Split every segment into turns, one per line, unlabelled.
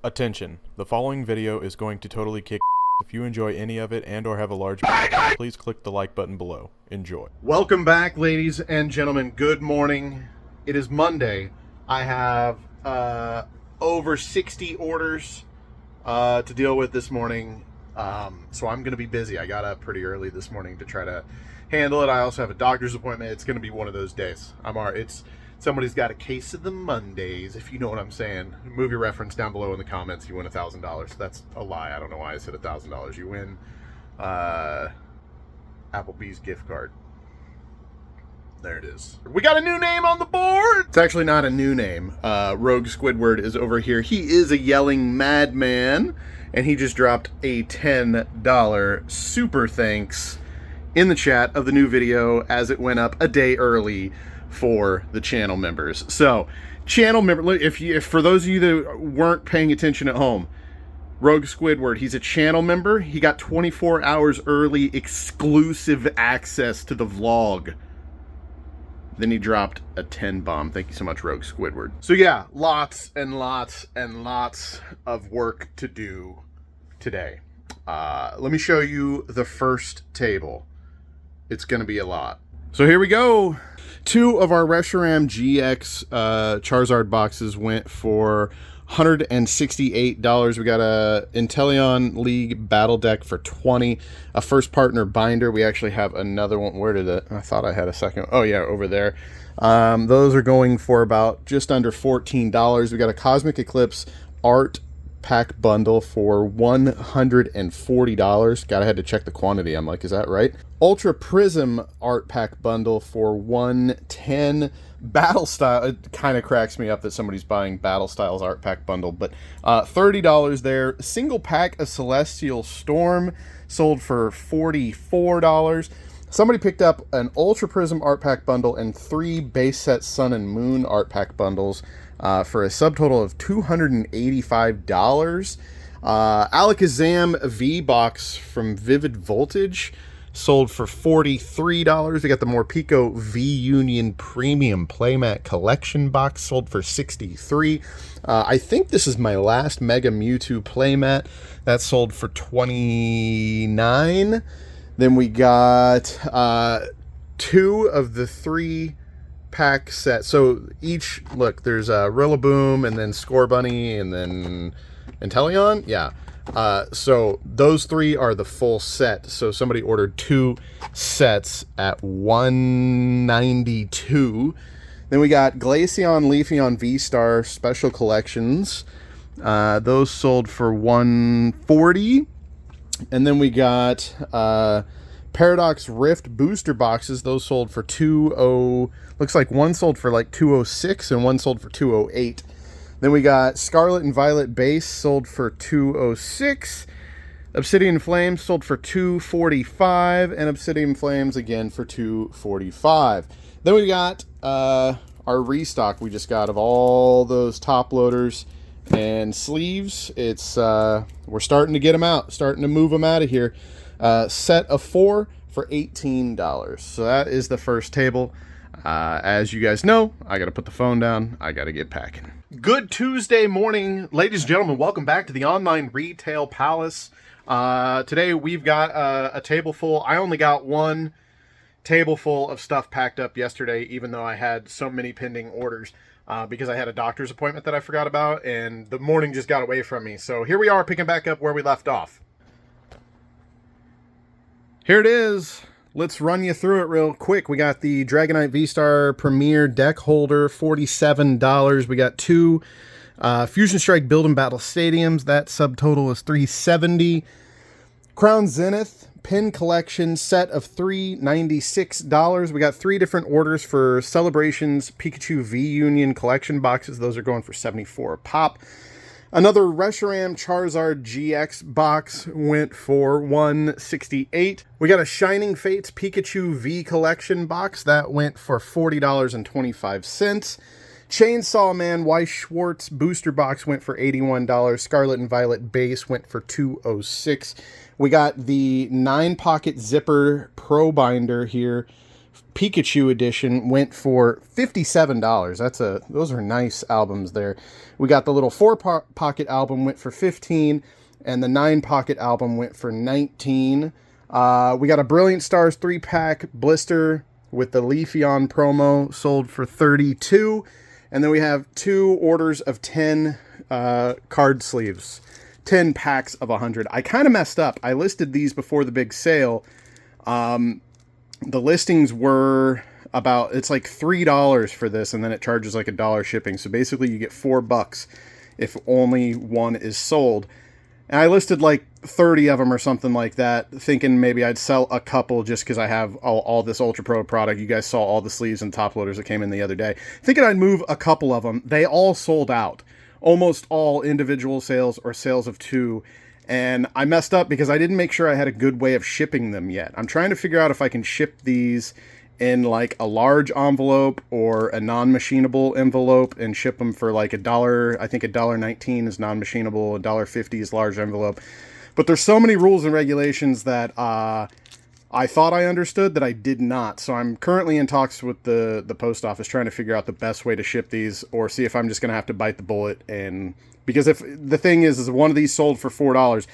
Attention, the following video is going to totally kick. If you enjoy any of it and or have a large please click the like button below. Enjoy.
Welcome back, ladies and gentlemen. Good morning. It is Monday. I have over 60 orders to deal with this morning, so I'm going to be busy. I got up pretty early this morning to try to handle it. I also have a doctor's appointment. It's going to be one of those days. Somebody's got a case of the Mondays, if you know what I'm saying. Movie reference down below in the comments. You win $1,000. That's a lie. I don't know why I said $1,000. You win Applebee's gift card. There it is. We got a new name on the board. It's actually not a new name. Rogue Squidward is over here. He is a yelling madman, and he just dropped a $10 super thanks in the chat of the new video as it went up a day early for the channel members. So, channel member, if for those of you that weren't paying attention at home, Rogue Squidward, he's a channel member. He got 24 hours early exclusive access to the vlog. Then he dropped a 10 bomb. Thank you so much, Rogue Squidward. So yeah, lots and lots and lots of work to do today. Let me show you the first table. It's going to be a lot. So here we go. Two of our Reshiram GX Charizard boxes went for $168. We got a Inteleon League Battle Deck for $20. A First Partner Binder. We actually have another one. Where did it? I thought I had a second. Oh yeah, over there. Those are going for about just under $14. We got a Cosmic Eclipse Art Pack Bundle for $140. God, I had to check the quantity. I'm like, is that right? Ultra Prism Art Pack Bundle for $110. Battle Style, it kind of cracks me up that somebody's buying Battle Styles Art Pack Bundle, but $30 there. Single pack of Celestial Storm sold for $44. Somebody picked up an Ultra Prism Art Pack Bundle and 3 base set Sun and Moon Art Pack Bundles for a subtotal of $285. Alakazam V box from Vivid Voltage sold for $43. We got the Morpeko V Union Premium Playmat Collection box sold for $63. I think this is my last Mega Mewtwo playmat. That sold for $29. Then we got 2 of the 3 pack set. So each, look, there's a Rillaboom and then Scorbunny and then Inteleon. Yeah. So those 3 are the full set. So somebody ordered 2 sets at $192. Then we got Glaceon, Leafeon, V-Star Special Collections. Those sold for $140. And then we got Paradox Rift booster boxes. Those sold for $200. Looks like one sold for like $206 and one sold for $208. Then we got Scarlet and Violet base sold for $206. Obsidian Flames sold for $245, and Obsidian Flames again for $245. Then we got our restock we just got of all those top loaders and sleeves. It's we're starting to get them out, starting to move them out of here. Set of 4 for $18. So that is the first table. As you guys know, I got to put the phone down. I got to get packing. Good Tuesday morning, ladies and gentlemen. Welcome back to the Online Retail Palace. Today we've got a table full. I only got one table full of stuff packed up yesterday, even though I had so many pending orders. Because I had a doctor's appointment that I forgot about, and the morning just got away from me. So here we are, picking back up where we left off. Here it is. Let's run you through it real quick. We got the Dragonite V-Star Premier Deck Holder, $47. We got 2 Fusion Strike Build and Battle Stadiums. That subtotal is $370. Crown Zenith Pin Collection set of $396. We got 3 different orders for Celebrations Pikachu V Union Collection boxes. Those are going for $74 a pop. Another Reshiram Charizard GX box went for $168. We got a Shining Fates Pikachu V Collection box. That went for $40.25. Chainsaw Man Weiss Schwartz booster box went for $81. Scarlet and Violet base went for $206. We got the 9-pocket zipper Pro Binder here Pikachu edition went for $57. Those are nice albums there. We got the little 4-pocket album went for $15, and the 9-pocket album went for $19. We got a Brilliant Stars 3-pack blister with the Leafeon promo sold for $32. And then we have 2 orders of 10 card sleeves, 10 packs of 100. I kind of messed up. I listed these before the big sale. The listings were it's like $3 for this, and then it charges like $1 shipping. So basically you get $4 if only one is sold. And I listed like 30 of them or something like that, thinking maybe I'd sell a couple just because I have all this Ultra Pro product. You guys saw all the sleeves and top loaders that came in the other day. Thinking I'd move a couple of them. They all sold out. Almost all individual sales or sales of 2. And I messed up because I didn't make sure I had a good way of shipping them yet. I'm trying to figure out if I can ship these in like a large envelope or a non-machinable envelope and ship them for like $1. I think $1.19 is non-machinable, $1.50 is large envelope. But there's so many rules and regulations that I thought I understood that I did not. So I'm currently in talks with the post office trying to figure out the best way to ship these, or see if I'm just going to have to bite the bullet. And because if the thing is one of these sold for $4,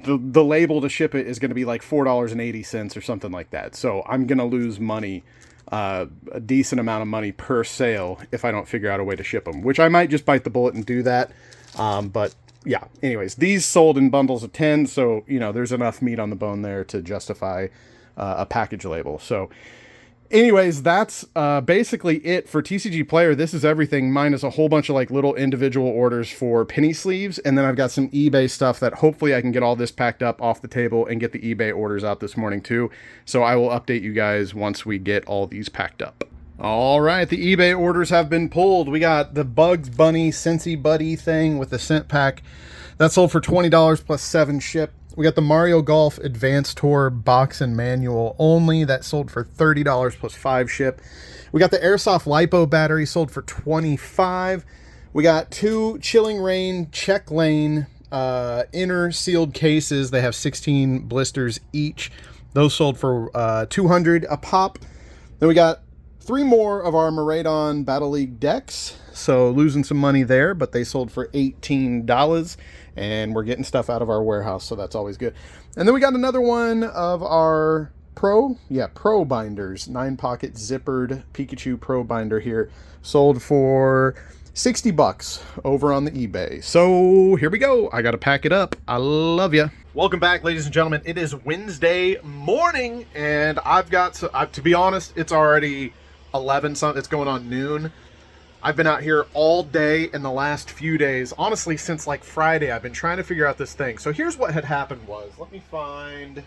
the label to ship it is going to be like $4.80 or something like that. So I'm going to lose money, a decent amount of money per sale if I don't figure out a way to ship them, which I might just bite the bullet and do that. But yeah, anyways, these sold in bundles of 10. So, there's enough meat on the bone there to justify a package label. So anyways, that's basically it for TCG Player. This is everything minus a whole bunch of like little individual orders for penny sleeves. And then I've got some eBay stuff that hopefully I can get all this packed up off the table and get the eBay orders out this morning too. So I will update you guys once we get all these packed up. All right, the eBay orders have been pulled. We got the Bugs Bunny Scentsy Buddy thing with the scent pack. That sold for $20 plus 7 ship. We got the Mario Golf Advanced Tour box and manual only. That sold for $30 plus 5 ship. We got the Airsoft LiPo battery sold for $25. We got 2 Chilling Reign Check Lane inner sealed cases. They have 16 blisters each. Those sold for $200 a pop. Then we got 3 more of our Miraidon Battle League decks. So losing some money there, but they sold for $18. And we're getting stuff out of our warehouse, so that's always good. And then we got another one of our Pro binders. 9-pocket zippered Pikachu Pro binder here. Sold for $60 over on the eBay. So here we go. I got to pack it up. I love you. Welcome back, ladies and gentlemen. It is Wednesday morning, and I've got, to be honest, it's already 11 something. It's going on noon. I've been out here all day in the last few days. Honestly, since like Friday, I've been trying to figure out this thing. So here's what had happened was, let me find,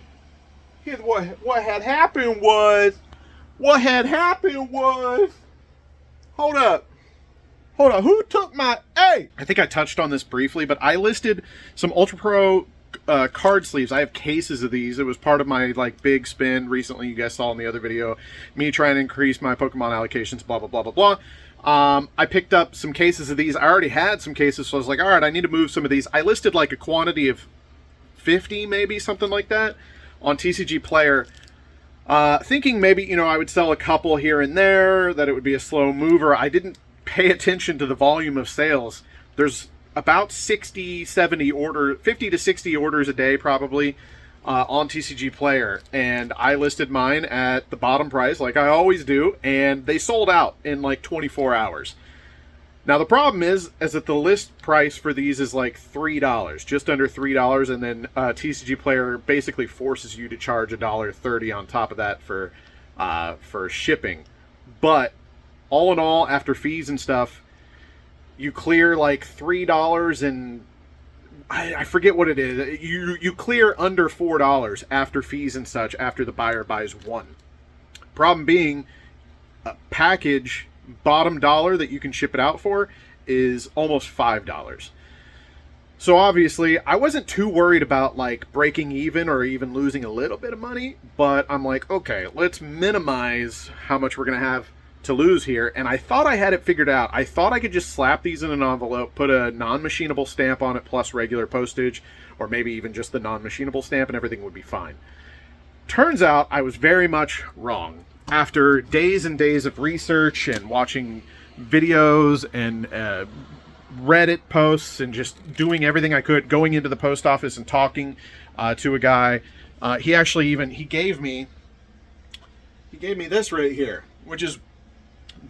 here's what had happened was, hold up, who took my, hey! I think I touched on this briefly, but I listed some Ultra Pro card sleeves. I have cases of these. It was part of my like big spend recently. You guys saw in the other video, me trying to increase my Pokemon allocations, blah, blah, blah, blah, blah. I picked up some cases of these. I already had some cases, so I was like, all right, I need to move some of these. I listed like a quantity of 50, maybe, something like that, on TCG Player, thinking maybe, I would sell a couple here and there, that it would be a slow mover. I didn't pay attention to the volume of sales. There's about 50 to 60 orders a day, probably, on TCG Player, and I listed mine at the bottom price like I always do, and they sold out in like 24 hours. Now the problem is that the list price for these is like $3, just under $3, and then TCG Player basically forces you to charge $1.30 on top of that for shipping. But all in all, after fees and stuff, you clear like $3 and I forget what it is. You clear under $4 after fees and such after the buyer buys one. Problem being, a package bottom dollar that you can ship it out for is almost $5. So obviously, I wasn't too worried about like breaking even or even losing a little bit of money, but I'm like, okay, let's minimize how much we're going to have to lose here. And I thought I had it figured out. I thought I could just slap these in an envelope, put a non-machinable stamp on it plus regular postage, or maybe even just the non-machinable stamp, and everything would be fine. Turns out I was very much wrong. after days and days of research and watching videos and Reddit posts and just doing everything I could, going into the post office and talking to a guy, he gave me this right here, which is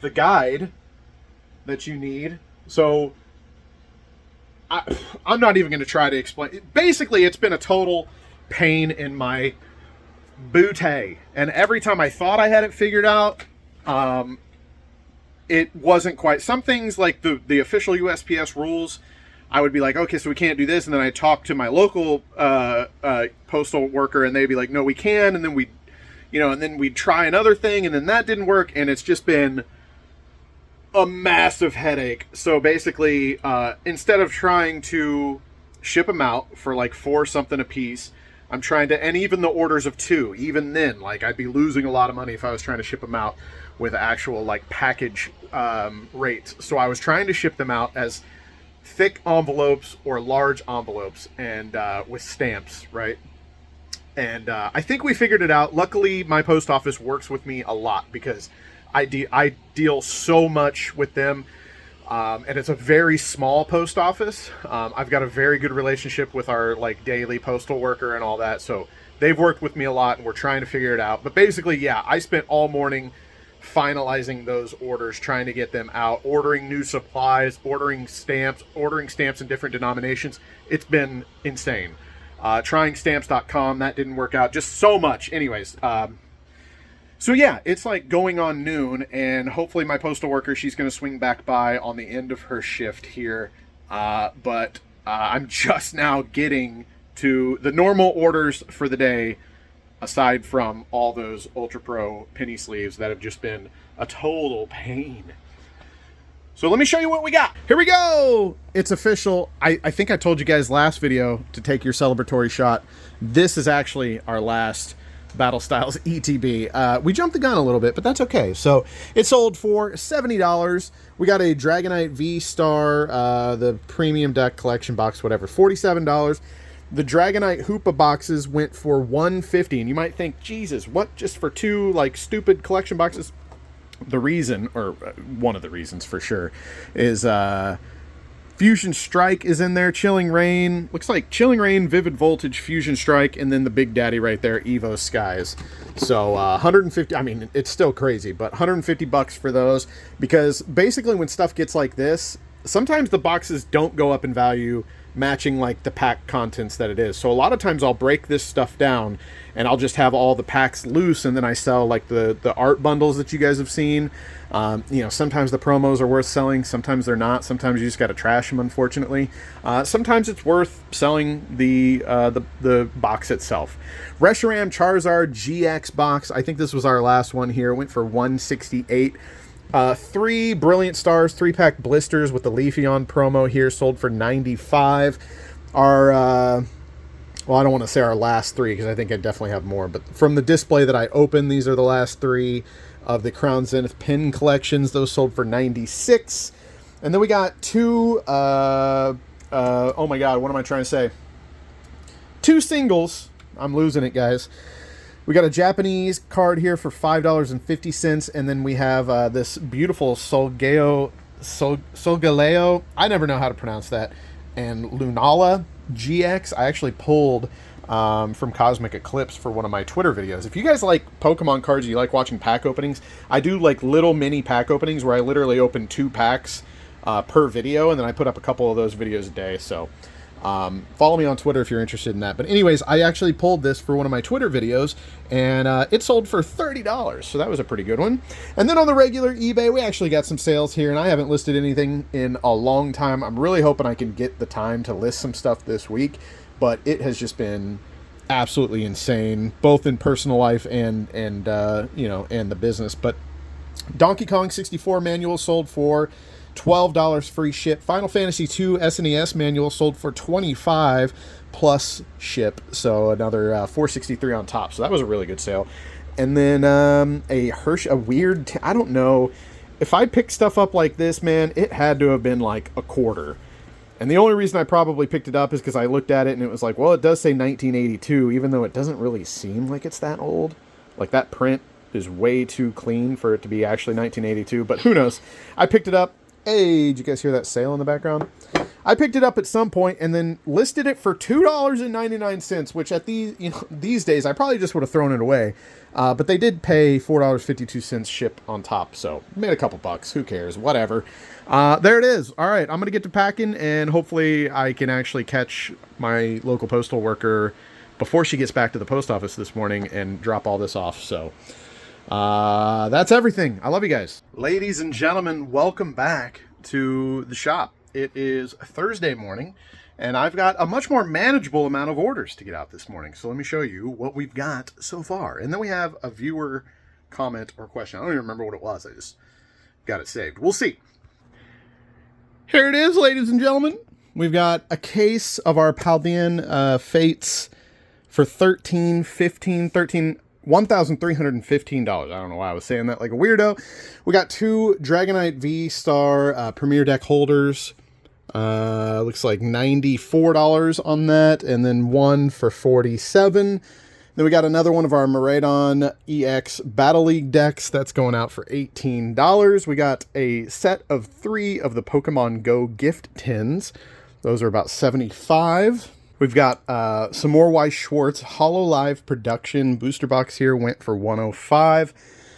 the guide that you need. So I'm not even going to try to explain. Basically, it's been a total pain in my bootay, and every time I thought I had it figured out, it wasn't quite. Some things like the official USPS rules, I would be like, okay, so we can't do this, and then I talk to my local postal worker, and they'd be like, no, we can, and then we'd try another thing, and then that didn't work, and it's just been a massive headache. So basically, instead of trying to ship them out for like $4 something a piece, I'm trying to, and even the orders of 2, even then, like, I'd be losing a lot of money if I was trying to ship them out with actual like package rates. So I was trying to ship them out as thick envelopes or large envelopes, and with stamps, right? And I think we figured it out. Luckily, my post office works with me a lot because I deal so much with them, and it's a very small post office. I've got a very good relationship with our like daily postal worker and all that, so they've worked with me a lot, and we're trying to figure it out. But basically, yeah, I spent all morning finalizing those orders, trying to get them out, ordering new supplies, ordering stamps in different denominations. It's been insane. Trying stamps.com, that didn't work out. Just so much. Anyways, so yeah, it's like going on noon, and hopefully my postal worker, she's going to swing back by on the end of her shift here. But I'm just now getting to the normal orders for the day, aside from all those Ultra Pro penny sleeves that have just been a total pain. So let me show you what we got. Here we go. It's official. I think I told you guys last video to take your celebratory shot. This is actually our last Battle Styles ETB. We jumped the gun a little bit, but that's okay. So it sold for $70. We got a Dragonite V-Star, the premium deck collection box, whatever, $47. The Dragonite Hoopa boxes went for $150, and you might think, Jesus, what, just for 2 like stupid collection boxes? The reason, or one of the reasons for sure, is Fusion Strike is in there, Chilling Rain, looks like Chilling Rain, Vivid Voltage, Fusion Strike, and then the big daddy right there, Evo Skies. So 150, I mean, it's still crazy, but $150 for those, because basically when stuff gets like this, sometimes the boxes don't go up in value matching like the pack contents that it is. So a lot of times I'll break this stuff down and I'll just have all the packs loose, and then I sell like the art bundles that you guys have seen. Sometimes the promos are worth selling, sometimes they're not. Sometimes you just got to trash them, unfortunately. Sometimes it's worth selling the box itself. Reshiram Charizard GX box. I think this was our last one here. It went for $168. 3 Brilliant Stars 3-pack blisters with the Leafeon promo here sold for $95. Our well, I don't want to say our last 3 because I think I definitely have more, but from the display that I opened, these are the last 3 of the Crown Zenith pin collections. Those sold for $96. And then we got 2 oh my god, what am I trying to say? 2 singles. I'm losing it, guys. We got a Japanese card here for $5.50, and then we have this beautiful Solgaleo. I never know how to pronounce that. And Lunala GX. I actually pulled from Cosmic Eclipse for one of my Twitter videos. If you guys like Pokemon cards, you like watching pack openings, I do like little mini pack openings where I literally open 2 packs per video, and then I put up a couple of those videos a day. So follow me on Twitter if you're interested in that. But anyways, I actually pulled this for one of my Twitter videos, and it sold for $30, so that was a pretty good one. And then on the regular eBay, we actually got some sales here, and I haven't listed anything in a long time. I'm really hoping I can get the time to list some stuff this week, but it has just been absolutely insane, both in personal life and the business. But Donkey Kong 64 manual sold for $12 free ship. Final Fantasy II SNES manual sold for $25 plus ship, so another $463 on top. So that was a really good sale. And then a weird, I don't know, if I picked stuff up like this, man, it had to have been like a quarter. And the only reason I probably picked it up is because I looked at it and it was like, well, it does say 1982, even though it doesn't really seem like it's that old. Like that print is way too clean for it to be actually 1982, but who knows. I picked it up. Hey, did you guys hear that sale in the background? I picked it up at some point and then listed it for $2.99, which at these days I probably just would have thrown it away. But they did pay $4.52 ship on top, so made a couple bucks. Who cares? Whatever. There it is. All right, I'm gonna get to packing, and hopefully I can actually catch my local postal worker before she gets back to the post office this morning and drop all this off. So that's everything. I love you guys. Ladies and gentlemen, welcome back to the shop. It is Thursday morning, and I've got a much more manageable amount of orders to get out this morning. So let me show you what we've got so far. And then we have a viewer comment or question. I don't even remember what it was. I just got it saved. We'll see. Here it is, ladies and gentlemen. We've got a case of our Paldean Fates for $1,315. I don't know why I was saying that like a weirdo. We got 2 Dragonite V-Star Premier Deck holders. Looks like $94 on that, and then one for $47. Then we got another one of our Miraidon EX Battle League decks. That's going out for $18. We got a set of 3 of the Pokemon Go gift tins. Those are about $75. We've got some more Weiss Schwartz Hololive production booster box here. Went for $105.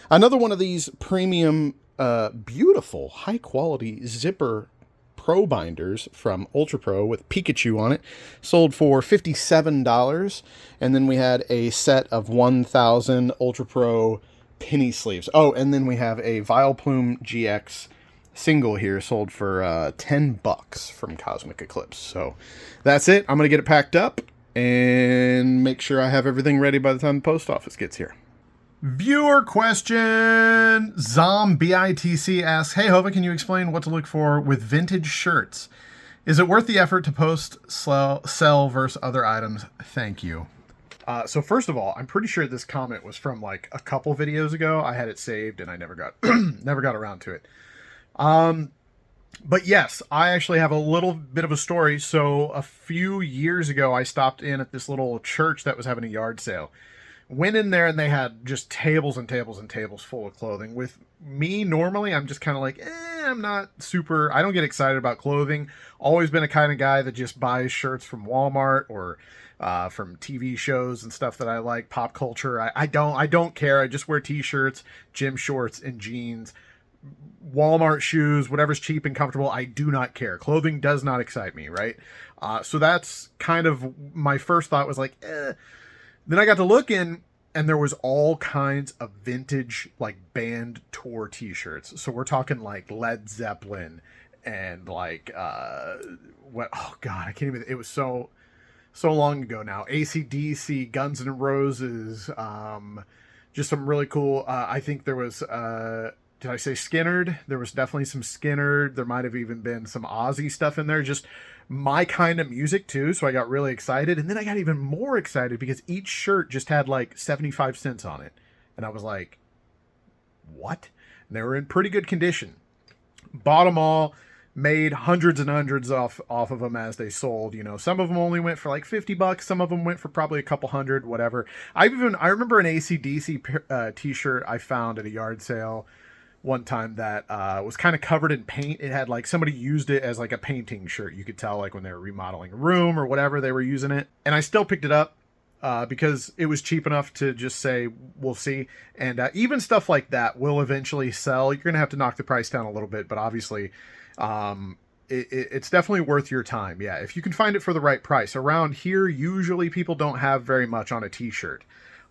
Another one of these premium, beautiful, high-quality zipper Pro binders from Ultra Pro with Pikachu on it, sold for $57. And then we had a set of 1,000 Ultra Pro penny sleeves. Oh, and then we have a Vileplume GX single here, sold for $10 from Cosmic Eclipse. So that's it. I'm gonna get it packed up and make sure I have everything ready by the time the post office gets here. Viewer question. ZomBitc asks, hey Hova, can you explain what to look for with vintage shirts? Is it worth the effort to post, sell versus other items? Thank you. So first of all, I'm pretty sure this comment was from like a couple videos ago. I had it saved and I never got never got around to it. But yes, I actually have a little bit of a story. So a few years ago, I stopped in at this little church that was having a yard sale. Went in there and they had just tables and tables and tables full of clothing. With me, normally, I'm just kind of like, I'm not super, I don't get excited about clothing. Always been a kind of guy that just buys shirts from Walmart or from TV shows and stuff that I like, pop culture. I don't care. I just wear t-shirts, gym shorts, and jeans. Walmart shoes, whatever's cheap and comfortable. I do not care. Clothing does not excite me, right? So that's kind of my first thought was like, Then I got to looking, and there was all kinds of vintage, like, band tour t-shirts. So we're talking, like, Led Zeppelin and, like, what, oh, God, I can't even, it was so long ago now. AC/DC, Guns N' Roses, just some really cool, I think there was, did I say Skynyrd? There was definitely some Skynyrd. There might have even been some Ozzy stuff in there. Just my kind of music too. So I got really excited. And then I got even more excited because each shirt just had like 75 cents on it. And I was like, what? And they were in pretty good condition. Bought them all, made hundreds and hundreds off of them as they sold. You know, some of them only went for like $50. Some of them went for probably a couple hundred, whatever. I remember an AC/DC t-shirt I found at a yard sale one time that was kind of covered in paint. It had like somebody used it as like a painting shirt. You could tell like when they were remodeling a room or whatever, they were using it. And I still picked it up because it was cheap enough to just say, we'll see. And even stuff like that will eventually sell. You're going to have to knock the price down a little bit, but obviously it's definitely worth your time. Yeah, if you can find it for the right price. Around here, usually people don't have very much on a t-shirt.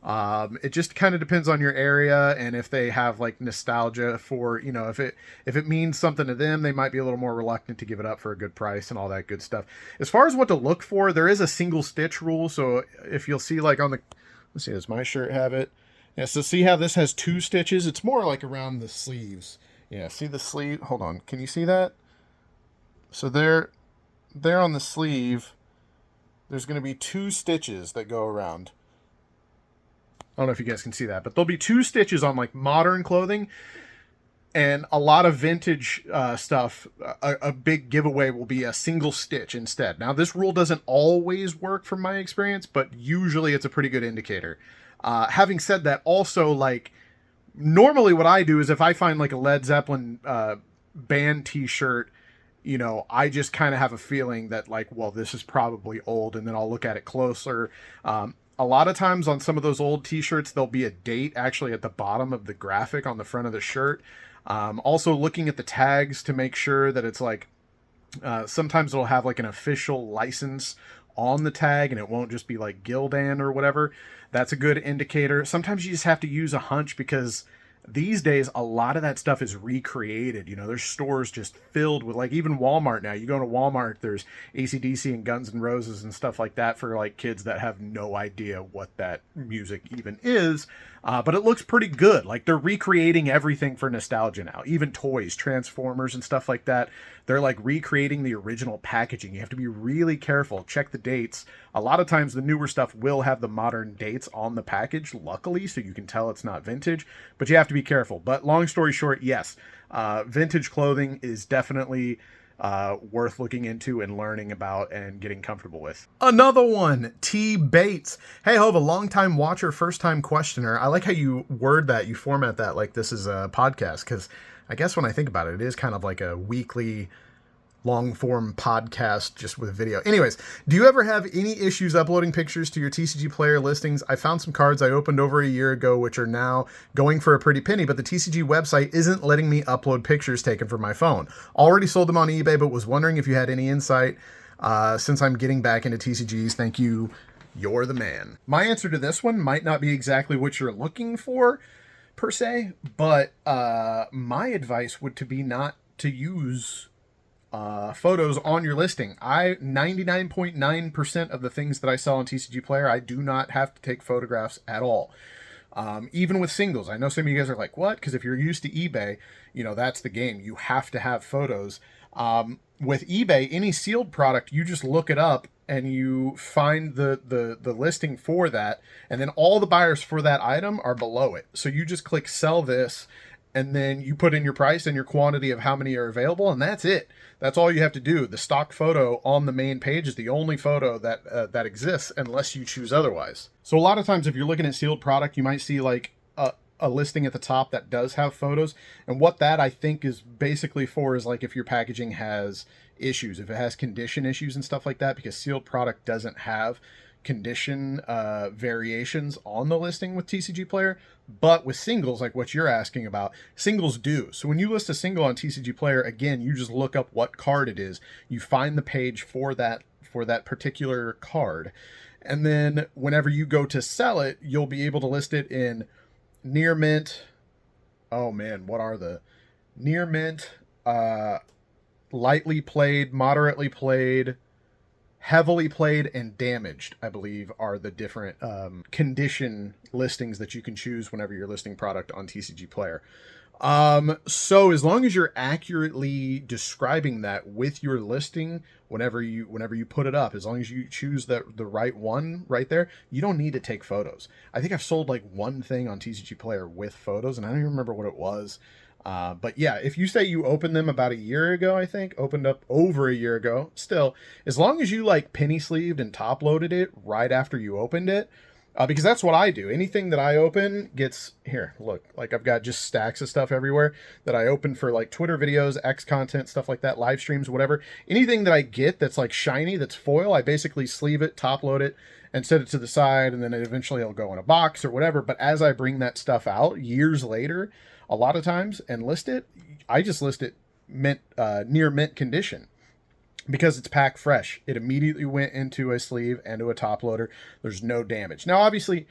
It just kind of depends on your area, and if they have like nostalgia for, you know, if it means something to them, they might be a little more reluctant to give it up for a good price and all that good stuff. As far as what to look for, there is a single stitch rule. So if you'll see like on the, let's see, does my shirt have it? Yeah. So see how this has 2 stitches? It's more like around the sleeves. Yeah. See the sleeve? Hold on. Can you see that? So there on the sleeve, there's going to be 2 stitches that go around. I don't know if you guys can see that, but there'll be 2 stitches on like modern clothing, and a lot of vintage stuff. A big giveaway will be a single stitch instead. Now, this rule doesn't always work from my experience, but usually it's a pretty good indicator. Having said that, also like normally what I do is if I find like a Led Zeppelin band t-shirt, you know, I just kind of have a feeling that like, well, this is probably old, and then I'll look at it closer. A lot of times on some of those old t-shirts, there'll be a date actually at the bottom of the graphic on the front of the shirt. Also looking at the tags to make sure that it's like, sometimes it'll have like an official license on the tag and it won't just be like Gildan or whatever. That's a good indicator. Sometimes you just have to use a hunch because these days a lot of that stuff is recreated. You know, there's stores just filled with, like, even Walmart now. You go to Walmart, there's AC/DC and Guns N' Roses and stuff like that for like kids that have no idea what that music even is. But it looks pretty good. Like, they're recreating everything for nostalgia now. Even toys, Transformers and stuff like that. They're like recreating the original packaging. You have to be really careful. Check the dates. A lot of times the newer stuff will have the modern dates on the package, luckily, so you can tell it's not vintage. But you have to be careful. But long story short, yes, vintage clothing is definitely worth looking into and learning about and getting comfortable with. Another one, T. Bates. Hey, Hova, long-time watcher, first-time questioner. I like how you word that, you format that like this is a podcast, because I guess when I think about it, it is kind of like a weekly long-form podcast just with video. Anyways, do you ever have any issues uploading pictures to your TCG Player listings? I found some cards I opened over a year ago, which are now going for a pretty penny, but the TCG website isn't letting me upload pictures taken from my phone. Already sold them on eBay, but was wondering if you had any insight since I'm getting back into TCGs. Thank you. You're the man. My answer to this one might not be exactly what you're looking for, per se, but my advice would to be not to use photos on your listing. 99.9% of the things that I sell on TCG Player, I do not have to take photographs at all. Even with singles. I know some of you guys are like, what? Because if you're used to eBay, you know, that's the game. You have to have photos. With eBay, any sealed product, you just look it up and you find the listing for that, and then all the buyers for that item are below it. So you just click sell this, and then you put in your price and your quantity of how many are available, and that's it. That's all you have to do. The stock photo on the main page is the only photo that that exists unless you choose otherwise. So a lot of times if you're looking at sealed product, you might see like a listing at the top that does have photos. And what that I think is basically for is like if your packaging has issues, if it has condition issues and stuff like that, because sealed product doesn't have condition variations on the listing with TCG Player. But with singles, like what you're asking about, singles do. So when you list a single on TCG Player, again, you just look up what card it is. You find the page for that particular card. And then whenever you go to sell it, you'll be able to list it in near mint. Oh man, what are the near mint, lightly played, moderately played, heavily played, and damaged, I believe, are the different condition listings that you can choose whenever you're listing product on TCG Player. So as long as you're accurately describing that with your listing, whenever you put it up, as long as you choose the right one right there, you don't need to take photos. I think I've sold like one thing on TCG Player with photos, and I don't even remember what it was. But yeah, if you say you opened them about a year ago, I think, opened up over a year ago, still, as long as you like penny sleeved and top loaded it right after you opened it, because that's what I do. Anything that I open gets, here, look, like I've got just stacks of stuff everywhere that I open for like Twitter videos, X content, stuff like that, live streams, whatever. Anything that I get that's like shiny, that's foil, I basically sleeve it, top load it, and set it to the side, and then eventually it'll go in a box or whatever. But as I bring that stuff out years later, a lot of times, and list it, I just list it mint, near mint condition, because it's packed fresh. It immediately went into a sleeve and to a top loader. There's no damage. Now, obviously,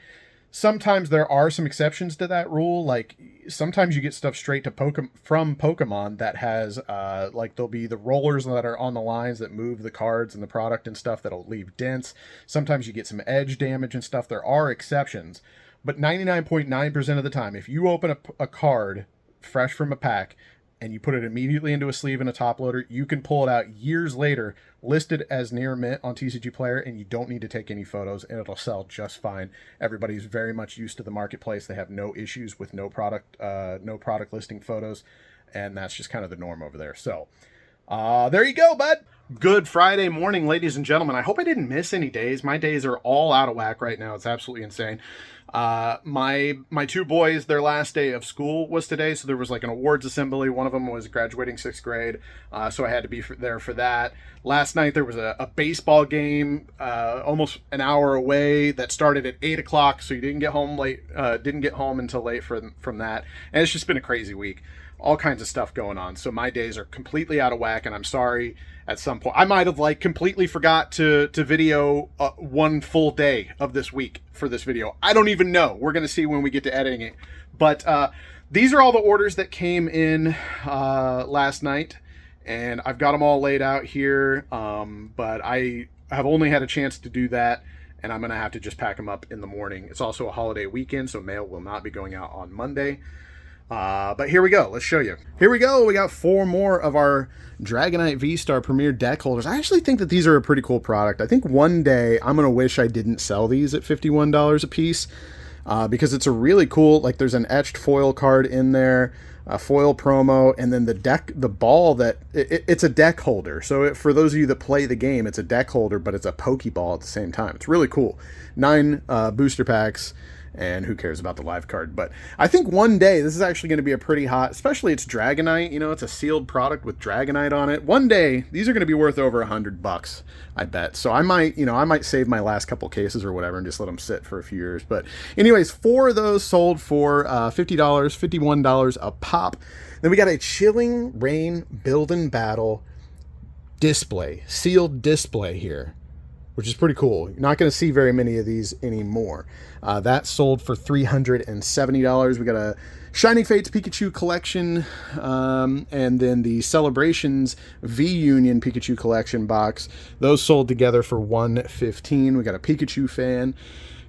sometimes there are some exceptions to that rule. Like sometimes you get stuff straight to from Pokemon that has like there'll be the rollers that are on the lines that move the cards and the product and stuff that'll leave dents. Sometimes you get some edge damage and stuff. There are exceptions. But 99.9% of the time, if you open a card fresh from a pack and you put it immediately into a sleeve and a top loader, you can pull it out years later, listed as near mint on TCG Player, and you don't need to take any photos, and it'll sell just fine. Everybody's very much used to the marketplace. They have no issues with no product listing photos, and that's just kind of the norm over there. So there you go, bud. Good Friday morning, ladies and gentlemen. I hope I didn't miss any days. My days are all out of whack right now. It's absolutely insane. My two boys, their last day of school was today, so there was like an awards assembly. One of them was graduating 6th grade, so I had to be there for that. Last night there was a baseball game almost an hour away that started at 8 o'clock, so you didn't get home late. Didn't get home until late from that, and it's just been a crazy week. All kinds of stuff going on, so my days are completely out of whack, and I'm sorry. At some point I might have like completely forgot to video one full day of this week for this video. I don't even know. We're gonna see when we get to editing it. But these are all the orders that came in last night, and I've got them all laid out here, but I have only had a chance to do that, and I'm gonna have to just pack them up in the morning. It's also a holiday weekend, so mail will not be going out on Monday. But here we go. Let's show you. Here we go. We got 4 more of our Dragonite V-Star Premier deck holders. I actually think that these are a pretty cool product. I think one day I'm going to wish I didn't sell these at $51 a piece, because it's a really cool, like there's an etched foil card in there, a foil promo, and then the ball that, it's a deck holder. So for those of you that play the game, it's a deck holder, but it's a Pokeball at the same time. It's really cool. 9 booster packs. And who cares about the live card? But I think one day this is actually going to be a pretty hot, especially it's Dragonite. You know, it's a sealed product with Dragonite on it. One day these are going to be worth over $100, I bet. So I might save my last couple cases or whatever and just let them sit for a few years. But anyways, 4 of those sold for $50, $51 a pop. Then we got a Chilling Reign Build and Battle display, sealed display here, which is pretty cool. You're not going to see very many of these anymore. That sold for $370. We got a Shining Fates Pikachu collection, and then the Celebrations V-Union Pikachu collection box. Those sold together for $115. We got a Pikachu fan.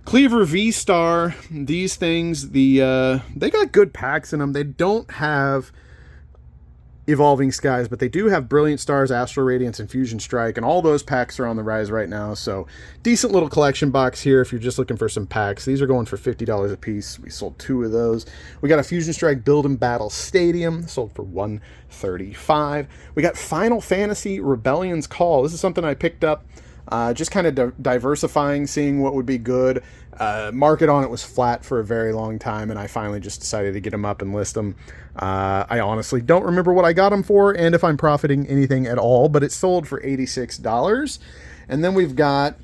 Cleaver V-Star. These things, they got good packs in them. They don't have Evolving Skies, but they do have Brilliant Stars, Astral Radiance, and Fusion Strike, and all those packs are on the rise right now. So decent little collection box here if you're just looking for some packs. These are going for $50 a piece. We sold 2 of those. We got a Fusion Strike Build and Battle Stadium, sold for $135. We got Final Fantasy Rebellion's Call. This is something I picked up, just kind of diversifying, seeing what would be good. Market on it was flat for a very long time, and I finally just decided to get them up and list them. I honestly don't remember what I got them for and if I'm profiting anything at all, but it sold for $86. And then we've got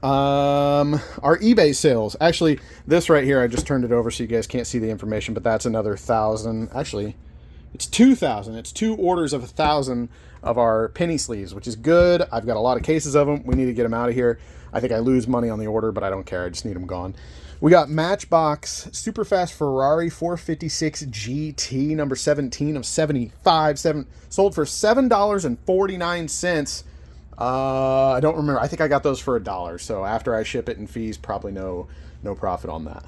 our eBay sales. Actually, this right here, I just turned it over so you guys can't see the information, but that's another 1,000. Actually, it's 2,000. It's 2 orders of 1,000 of our penny sleeves, which is good. I've got a lot of cases of them. We need to get them out of here. I think I lose money on the order, but I don't care. I just need them gone. We got Matchbox Superfast Ferrari 456 GT, number 17 of 75. Sold for $7.49. I don't remember. I think I got those for $1. So after I ship it and fees, probably no profit on that.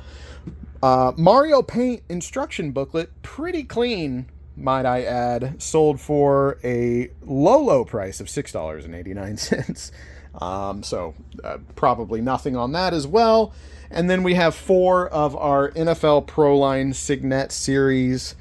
Mario Paint instruction booklet, pretty clean, might I add, sold for a low price of $6.89. So probably nothing on that as well. And then we have 4 of our NFL Pro Line Signet Series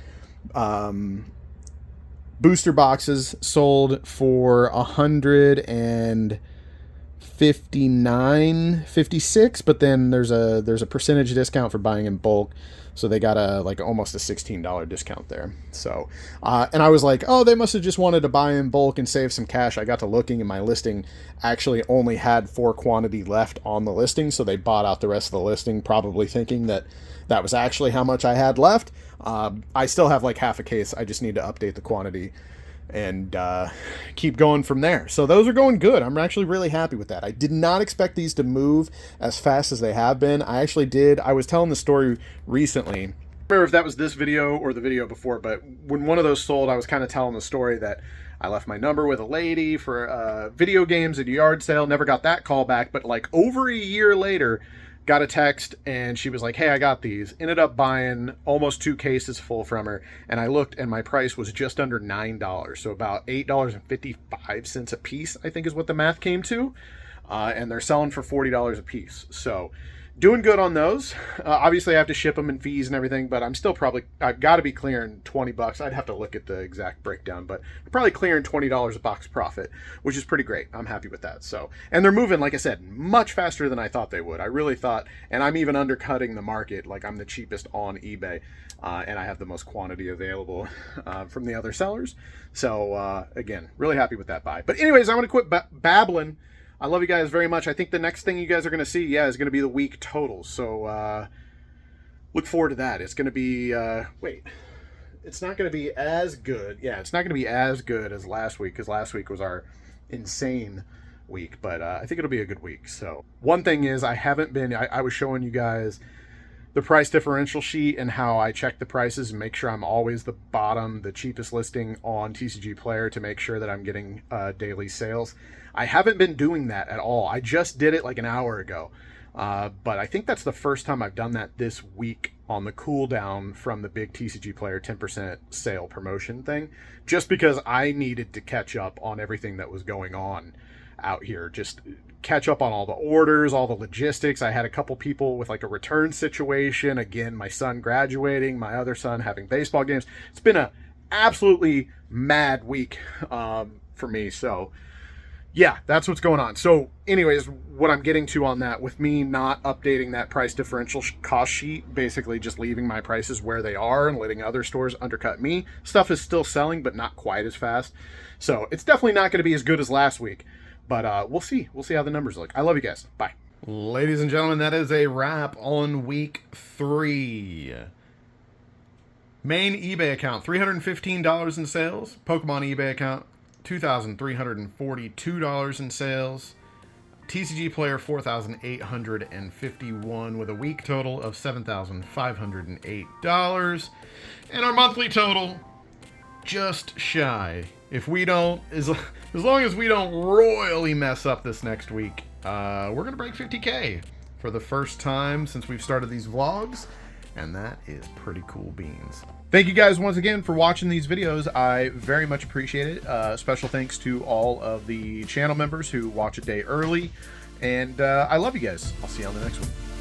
booster boxes sold for $159.56, but then there's a percentage discount for buying in bulk, so they got almost a $16 discount there. So and I was like, oh, they must have just wanted to buy in bulk and save some cash. I got to looking, and my listing actually only had 4 quantity left on the listing, so they bought out the rest of the listing, probably thinking that was actually how much I had left. I still have like half a case. I just need to update the quantity and keep going from there. So those are going good. I'm actually really happy with that. I did not expect these to move as fast as they have been. I actually did. I was telling the story recently. I don't remember if that was this video or the video before, but when one of those sold, I was kind of telling the story that I left my number with a lady for video games at a yard sale. Never got that call back, but like over a year later, got a text, and she was like, hey, I got these. Ended up buying almost 2 cases full from her, and I looked, and my price was just under $9, so about $8.55 a piece, I think is what the math came to. and they're selling for $40 a piece. So doing good on those. Obviously I have to ship them and fees and everything, but I'm still probably, I've got to be clearing 20 bucks. I'd have to look at the exact breakdown, but I'm probably clearing $20 a box profit, which is pretty great. I'm happy with that. So, and they're moving, like I said, much faster than I thought they would. I really thought, and I'm even undercutting the market. Like I'm the cheapest on eBay, and I have the most quantity available from the other sellers. So again, really happy with that buy. But anyways, I'm going to quit babbling. I love you guys very much. I think the next thing you guys are going to see, is going to be the week totals. So look forward to that. It's going to be, it's not going to be as good. Yeah, it's not going to be as good as last week, because last week was our insane week. But I think it'll be a good week. So one thing is, I haven't been, I was showing you guys the price differential sheet and how I check the prices and make sure I'm always the bottom, the cheapest listing on TCG Player to make sure that I'm getting daily sales. I haven't been doing that at all. I just did it like an hour ago. But I think that's the first time I've done that this week on the cooldown from the big TCG Player 10% sale promotion thing, just because I needed to catch up on everything that was going on out here. Just catch up on all the orders, all the logistics. I had a couple people with like a return situation. Again, my son graduating, my other son having baseball games. It's been a absolutely mad week for me. So yeah, that's what's going on. So anyways, what I'm getting to on that, with me not updating that price differential cost sheet, basically just leaving my prices where they are and letting other stores undercut me, stuff is still selling, but not quite as fast. So it's definitely not going to be as good as last week, but we'll see. We'll see how the numbers look. I love you guys. Bye. Ladies and gentlemen, that is a wrap on week 3. Main eBay account, $315 in sales. Pokemon eBay account, $2,342 in sales. TCG Player, $4,851 with a week total of $7,508. And our monthly total, just shy. If we don't, as long as we don't royally mess up this next week, we're going to break 50K for the first time since we've started these vlogs. And that is pretty cool beans. Thank you guys once again for watching these videos. I very much appreciate it. Special thanks to all of the channel members who watch a day early. And I love you guys. I'll see you on the next one.